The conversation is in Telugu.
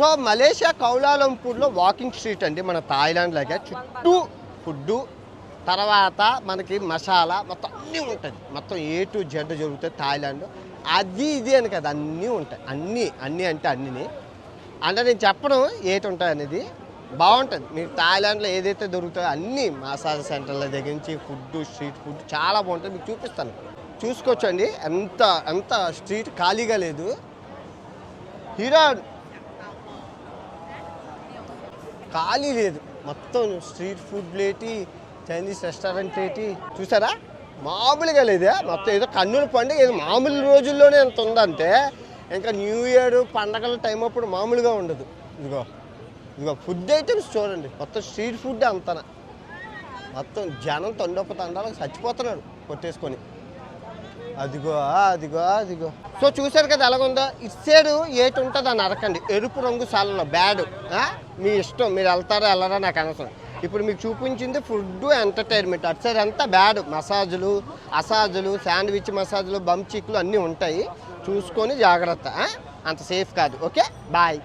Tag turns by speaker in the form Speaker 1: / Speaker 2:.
Speaker 1: సో మలేషియా కౌలాలంపూర్లో వాకింగ్ స్ట్రీట్ అండి, మన థాయిలాండ్ లాగా చుట్టూ ఫుడ్డు, తర్వాత మనకి మసాలా మొత్తం అన్నీ ఉంటుంది. మొత్తం ఏ టు జెడ్ జరుగుతుంది థాయిలాండ్. అది ఇది అని కదా, అన్నీ ఉంటాయి. అన్నీ అంటే అన్నీ అంటే నేను చెప్పడం ఏటి ఉంటాయి అనేది బాగుంటుంది. మీరు థాయిలాండ్లో ఏదైతే దొరుకుతాయో అన్నీ మసాజ్ సెంటర్ల దగ్గర నుంచి ఫుడ్, స్ట్రీట్ ఫుడ్ చాలా బాగుంటుంది. మీకు చూపిస్తాను, చూసుకోవచ్చండి. ఎంత స్ట్రీట్ ఖాళీగా లేదు. హీరో ఖాళీ లేదు, మొత్తం స్ట్రీట్ ఫుడ్ లేటి, చైనీస్ రెస్టారెంట్ ఏంటి చూసారా, మామూలుగా లేదే. మొత్తం ఏదో కన్నుల పండుగ ఏదో మామూలు రోజుల్లోనే ఎంత ఉందంటే ఇంకా న్యూ ఇయర్ పండగల టైం అప్పుడు మామూలుగా ఉండదు. ఇదిగో ఫుడ్ ఐటమ్స్ చూడండి, మొత్తం స్ట్రీట్ ఫుడ్ అంతనా. మొత్తం జనం తండోపతండాలకు చచ్చిపోతున్నారు కొట్టేసుకొని. అదిగో సో చూసారు కదా ఎలాగుందో. ఇటు సైడు ఏటి ఉంటుంది అని అరకండి, ఎరుపు రంగు సాలలో బ్యాడ్. మీ ఇష్టం, మీరు వెళ్తారా వెళ్ళరా నాకు అనవసరం. ఇప్పుడు మీకు చూపించింది ఫుడ్ ఎంటర్టైన్మెంట్. అటు సైడ్ అంతా బ్యాడ్, మసాజులు, అసాజులు, శాండ్విచ్ మసాజులు, బంచిక్లు అన్నీ ఉంటాయి. చూసుకొని జాగ్రత్త, అంత సేఫ్ కాదు. Okay, bye.